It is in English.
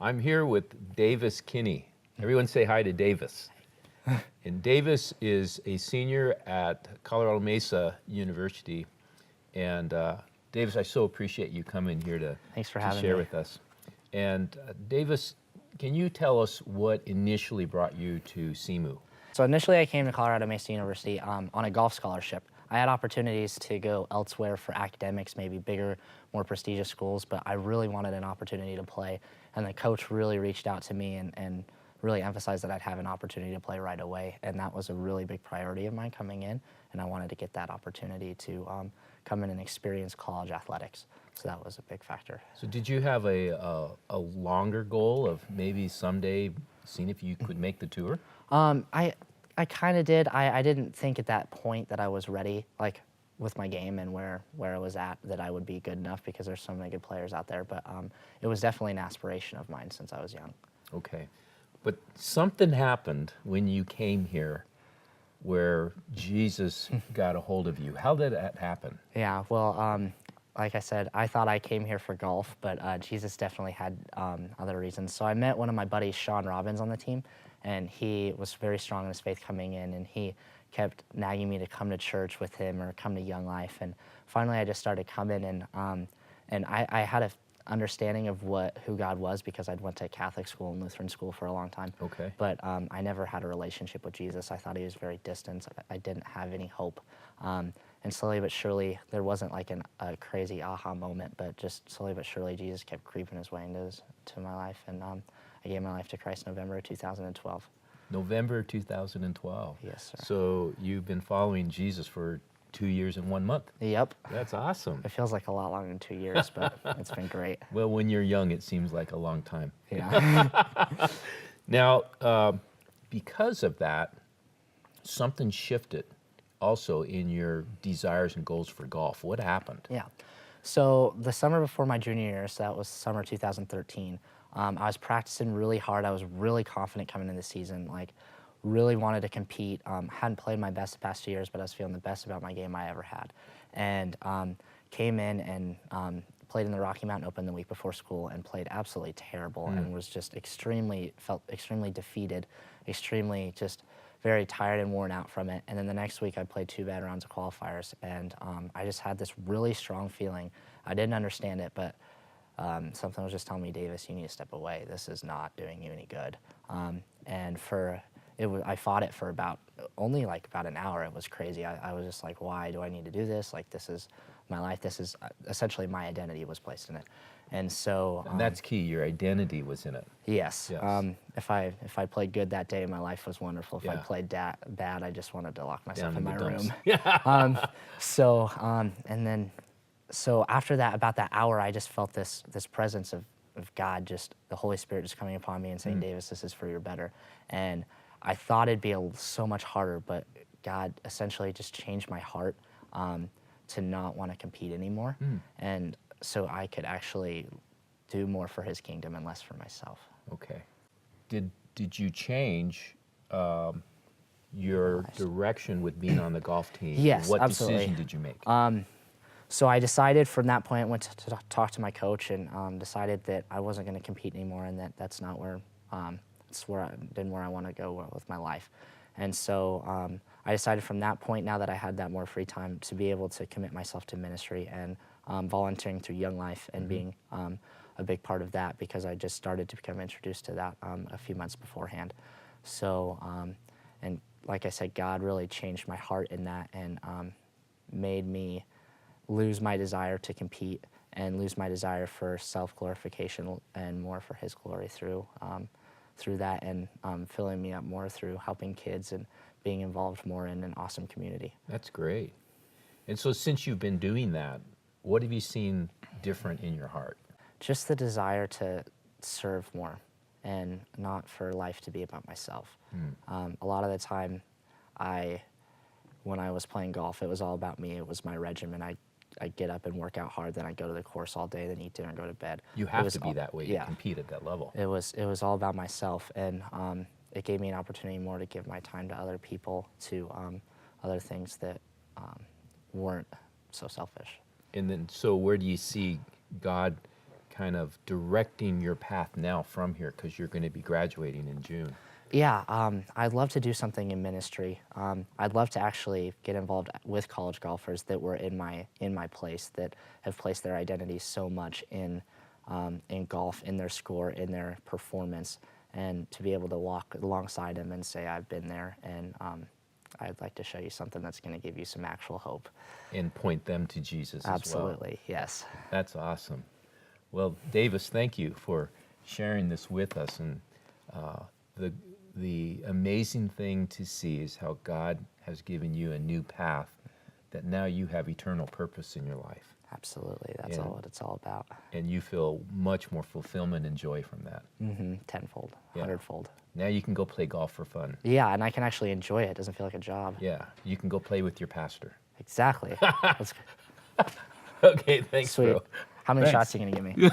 I'm here with Davis Kinney. Everyone say hi to Davis. And Davis is a senior at Colorado Mesa University. And Davis, I so appreciate you coming here to, Thanks for to having share me. with us. And Davis, can you tell us what initially brought you to SEMU? So initially I came to Colorado Mesa University on a golf scholarship. I had opportunities to go elsewhere for academics, maybe bigger, more prestigious schools, but I really wanted an opportunity to play. And the coach really reached out to me and really emphasized that I'd have an opportunity to play right away. And that was a really big priority of mine coming in. And I wanted to get that opportunity to come in and experience college athletics. So that was a big factor. So did you have a longer goal of maybe someday seeing if you could make the tour? I kind of did. I didn't think at that point that I was ready, like with my game and where I was at, that I would be good enough because there's so many good players out there. But it was definitely an aspiration of mine since I was young. Okay. But something happened when you came here where Jesus got a hold of you. How did that happen? Yeah, well, like I said, I thought I came here for golf, but Jesus definitely had other reasons. So I met one of my buddies, Sean Robbins, on the team, and he was very strong in his faith coming in, and he kept nagging me to come to church with him or come to Young Life. And finally, I just started coming, and I had a understanding of who God was because I'd went to Catholic school and Lutheran school for a long time. Okay. But I never had a relationship with Jesus. I thought he was very distant. I didn't have any hope. And slowly but surely, there wasn't like a crazy aha moment, but just slowly but surely, Jesus kept creeping his way to my life. And I gave my life to Christ in November 2012. November 2012. Yes, sir. So you've been following Jesus for 2 years and 1 month. Yep. That's awesome. It feels like a lot longer than 2 years, but it's been great. Well, when you're young, it seems like a long time. Yeah. Now, because of that, something shifted also in your desires and goals for golf. What happened? Yeah. So the summer before my junior year, so that was summer 2013, I was practicing really hard. I was really confident coming into the season, like really wanted to compete. Hadn't played my best the past 2 years, but I was feeling the best about my game I ever had. And came in and played in the Rocky Mountain Open the week before school and played absolutely terrible and was just felt extremely defeated, extremely just very tired and worn out from it. And then the next week I played 2 bad rounds of qualifiers, and I just had this really strong feeling. I didn't understand it, but something was just telling me, Davis, you need to step away. This is not doing you any good. I fought it for only about an hour. It was crazy. I was just like, why do I need to do this? Like, this is my life. This is essentially my identity was placed in it. And so And that's key. Your identity was in it. yes. Yes. If I played good that day, my life was wonderful. If I Yeah. played bad, I just wanted to lock myself Down in in my the dumps. room. Yeah. So after that, about that hour, I just felt this presence of God, just the Holy Spirit just coming upon me and saying, Davis, this is for your better. And I thought it'd be so much harder, but God essentially just changed my heart to not want to compete anymore. And so I could actually do more for his kingdom and less for myself. Okay. Did you change your direction with being on the golf team? Yes, What absolutely. decision did you make? So I decided from that point, I went to talk to my coach and decided that I wasn't going to compete anymore and that's not where, where I want to go with my life. And so I decided from that point, now that I had that more free time, to be able to commit myself to ministry and volunteering through Young Life and being a big part of that, because I just started to become introduced to that a few months beforehand. So, and like I said, God really changed my heart in that and made me lose my desire to compete and lose my desire for self-glorification and more for his glory through that, and filling me up more through helping kids and being involved more in an awesome community. That's great. And so since you've been doing that, what have you seen different in your heart? Just the desire to serve more and not for life to be about myself. A lot of the time, when I was playing golf, it was all about me. It was my regimen. I'd get up and work out hard, then I'd go to the course all day, then eat dinner and go to bed. You have to be that way to yeah. compete at that level. It was all about myself, and it gave me an opportunity more to give my time to other people, to other things that weren't so selfish. And then, so where do you see God kind of directing your path now from here, because you're going to be graduating in June? Yeah, I'd love to do something in ministry. I'd love to actually get involved with college golfers that were in my place, that have placed their identity so much in golf, in their score, in their performance, and to be able to walk alongside them and say, I've been there, and I'd like to show you something that's going to give you some actual hope. And point them to Jesus Absolutely, as well. yes. That's awesome. Well, Davis, thank you for sharing this with us. And the amazing thing to see is how God has given you a new path, that now you have eternal purpose in your life. Absolutely, that's Yeah. all what it's all about. And you feel much more fulfillment and joy from that. Tenfold, Yeah. hundredfold. Now you can go play golf for fun. Yeah, and I can actually enjoy it. It doesn't feel like a job. Yeah, you can go play with your pastor. Exactly. That's Okay, thanks, sweet. bro. How many Thanks. shots are you going to give me?